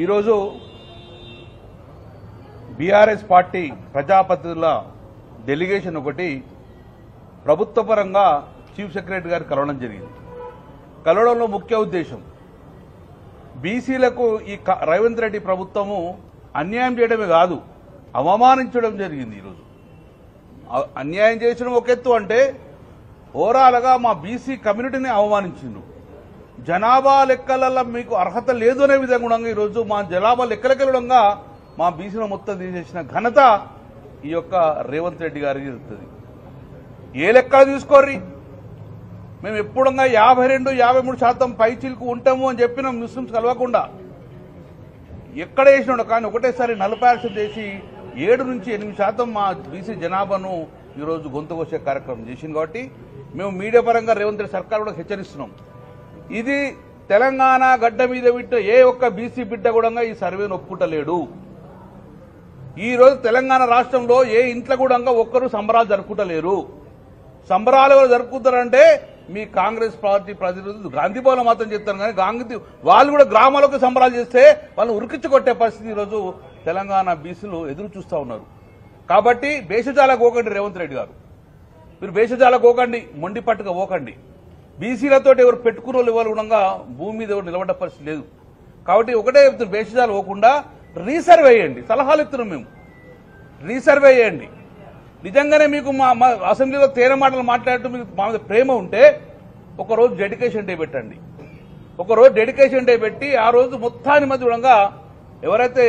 ఈరోజు BRS party ప్రజాప్రతినిధుల delegation ఒకటి ప్రభుత్వ పరంగా చీఫ్ సెక్రటరీ గారు కలవడం జరిగింది. కలవడంలో ముఖ్య ఉద్దేశం బీసీలకు ఈ రేవంత్ రెడ్డి ప్రభుత్వము అన్యాయం చేయడమే కాదు, అవమానించడం జరిగింది. ఈరోజు అన్యాయం చేసిన ఒక ఎత్తు అంటే ఓవరాల్గా మా బీసీ కమ్యూనిటీని అవమానించిండ్రు. జనాభా లెక్కలలో మీకు అర్హత లేదు అనే విధంగా ఈరోజు మా జనాభా లెక్కలకెళ్ళడంగా మా బీసీలో మొత్తం తీసేసిన ఘనత ఈ యొక్క రేవంత్ రెడ్డి గారికి ఇస్తుంది. ఏ లెక్కలు తీసుకోర్రి, మేము ఎప్పుడుగా 52-53% పైచీలకు ఉంటాము అని చెప్పినాం ముస్లింస్ కలవకుండా. ఎక్కడ వేసినాడు కానీ ఒకటేసారి 40% చేసి 7-8% మా బీసీ జనాభాను ఈరోజు గొంతుకొచ్చే కార్యక్రమం చేసింది. కాబట్టి మేము మీడియా పరంగా రేవంత్ రెడ్డి సర్కార్ కూడా హెచ్చరిస్తున్నాం. ఇది తెలంగాణ గడ్డ మీద విట్ట ఏ ఒక్క బీసీ బిడ్డ కూడా ఈ సర్వేను ఒప్పుకుంటలేడు. ఈ రోజు తెలంగాణ రాష్ట్రంలో ఏ ఇంట్లో కూడా ఒక్కరు సంబరాలు జరుపుకుంటలేరు. సంబరాలు ఎవరు జరుపుకుంటారంటే మీ కాంగ్రెస్ పార్టీ ప్రతినిధులు గాంధీ భవన్ మాత్రం చెప్తారు, కానీ గాంధీ వాళ్ళు కూడా గ్రామాలకు సంబరాలు చేస్తే వాళ్ళని ఉరికించి కొట్టే పరిస్థితి ఈరోజు తెలంగాణ బీసీలు ఎదురు చూస్తూ ఉన్నారు. కాబట్టి బేషజాలకు పోకండి రేవంత్ రెడ్డి గారు, మీరు బేషజాలకు పోకండి, మొండి పట్టుగా పోకండి. బీసీలతో ఎవరు పెట్టుకున్న వాళ్ళు ఎవరు కూడా భూమి మీద ఎవరు నిలబడ్డ పరిస్థితి లేదు. కాబట్టి ఒకటే చెప్తున్నారు, బేషజాలు పోకుండా రీసర్వే చేయండి. సలహాలు ఇస్తున్నాం మేము, రీసర్వే చేయండి. నిజంగానే మీకు మా అసెంబ్లీలో తేన మాటలు మాట్లాడుతూ మీకు మా మీద ప్రేమ ఉంటే ఒకరోజు డెడికేషన్ డే పెట్టండి. ఒకరోజు డెడికేషన్ డే పెట్టి ఆ రోజు మొత్తాన్ని మధ్య కూడా ఎవరైతే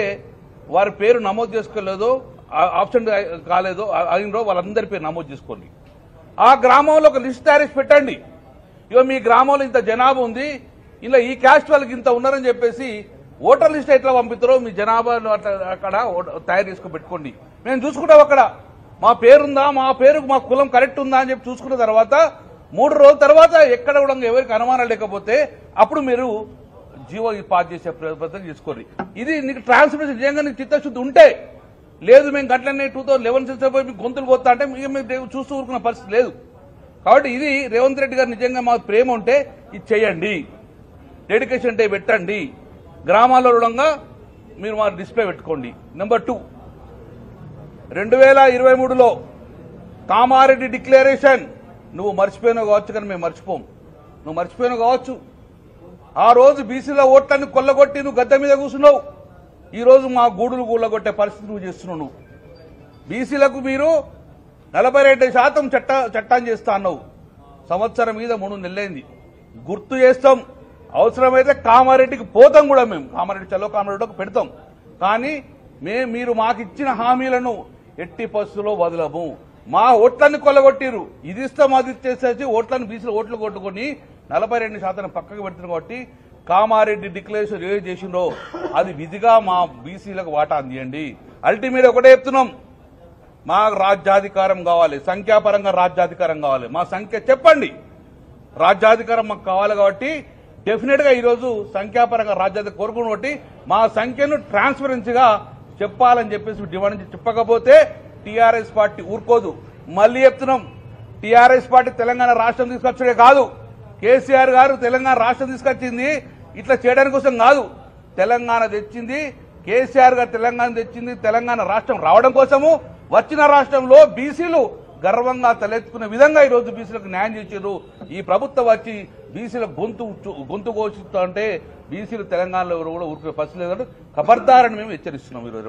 వారి పేరు నమోదు చేసుకోలేదో, ఆప్షన్ కాలేదో అయినో వాళ్ళందరి పేరు నమోదు చేసుకోండి. ఆ గ్రామంలో ఒక లిస్ట్ తయారు పెట్టండి. ఇక మీ గ్రామంలో ఇంత జనాభా ఉంది, ఇలా ఈ క్యాస్ట్ వాళ్ళకి ఇంత ఉన్నారని చెప్పేసి ఓటర్ లిస్ట్ ఎట్లా పంపిస్తారో మీ జనాభాను అక్కడ తయారు చేసుకుని పెట్టుకోండి. మేము చూసుకుంటాం అక్కడ మా పేరుందా, మా పేరుకు మా కులం కరెక్ట్ ఉందా అని చెప్పి చూసుకున్న తర్వాత 3 రోజుల తర్వాత ఎక్కడ కూడా ఎవరికి అనుమానాలు లేకపోతే అప్పుడు మీరు జీవో పాస్ చేసే ప్రయత్నం చేసుకోండి. ఇది నీకు ట్రాన్స్పరెన్సీ నిజంగా నీకు చిత్తశుద్ధి ఉంటే, లేదు మేము గట్లనే 2011 చేసేపోయి మీకు గొంతులు పోతా అంటే మీరు చూస్తూ ఊరుకున్న పరిస్థితి లేదు. కాబట్టి ఇది రేవంత్ రెడ్డి గారు నిజంగా మాకు ప్రేమ ఉంటే ఇది చేయండి, డెడికేషన్ డే పెట్టండి, గ్రామాల్లో రుణంగా మీరు మా డిస్ప్లే పెట్టుకోండి. నెంబర్ 2, 2023లో కామారెడ్డి డిక్లరేషన్ నువ్వు మర్చిపోయినావు కావచ్చు, కానీ మేము మర్చిపోం. నువ్వు మర్చిపోయినావు కావచ్చు. ఆ రోజు బీసీల ఓట్లన్నీ కొల్లగొట్టి నువ్వు గద్దె మీద కూర్చున్నావు. ఈ రోజు మా గూడులు కూలగొట్టే పరిస్థితి నువ్వు చేస్తున్నావు. నువ్వు బీసీలకు మీరు 42% చట్టాన్ని చేస్తా అన్నావు. సంవత్సరం మీద 3 నెలలైంది. గుర్తు చేస్తాం, అవసరమైతే కామారెడ్డికి పోతాం కూడా. మేము కామారెడ్డి చలో కామారెడ్డికి పెడతాం. కానీ మీరు మాకు ఇచ్చిన హామీలను ఎట్టి పరిస్థితుల్లో వదలము. మా ఓట్లన్నీ కొల్లగొట్టిరు, ఇది ఇస్తాం అది ఇచ్చేసేసి ఓట్లను బీసీలు ఓట్లు కొట్టుకుని 42% పక్కకు పెడుతున్నారు. కాబట్టి కామారెడ్డి డిక్లరేషన్ ఏది చేసిండో అది విధిగా మా బీసీలకు వాటా అందియండి. అల్టిమేట్ ఒకటే చెప్తున్నాం, మా రాజ్యాధికారం కావాలి, సంఖ్యాపరంగా రాజ్యాధికారం కావాలి. మా సంఖ్య చెప్పండి, రాజ్యాధికారం మాకు కావాలి. కాబట్టి డెఫినెట్ గా ఈరోజు సంఖ్యాపరంగా రాజ్యాధికారం కోరుకుని బట్టి మా సంఖ్యను ట్రాన్స్పరెన్సీగా చెప్పాలని చెప్పేసి డిమాండ్ చెప్పకపోతే టీఆర్ఎస్ పార్టీ ఊరుకోదు. మళ్లీ చెప్తున్నాం, టీఆర్ఎస్ పార్టీ తెలంగాణ రాష్ట్రం తీసుకొచ్చడే కాదు, కేసీఆర్ గారు తెలంగాణ రాష్ట్రం తీసుకొచ్చింది ఇట్లా చేయడానికి కోసం కాదు. తెలంగాణ తెచ్చింది కేసీఆర్ గారు, తెలంగాణ తెచ్చింది తెలంగాణ రాష్ట్రం రావడం కోసము. వచ్చిన రాష్ట్రంలో బీసీలు గర్వంగా తలెత్తుకునే విధంగా ఈ రోజు బీసీలకు న్యాయం చేశారు. ఈ ప్రభుత్వం వచ్చి బీసీల గొంతు కోసిస్తా అంటే బీసీలు తెలంగాణలో ఎవరు కూడా ఊరుకునే పరిస్థితి లేదంటే ఖబర్దారని మేము హెచ్చరిస్తున్నాం ఈరోజు.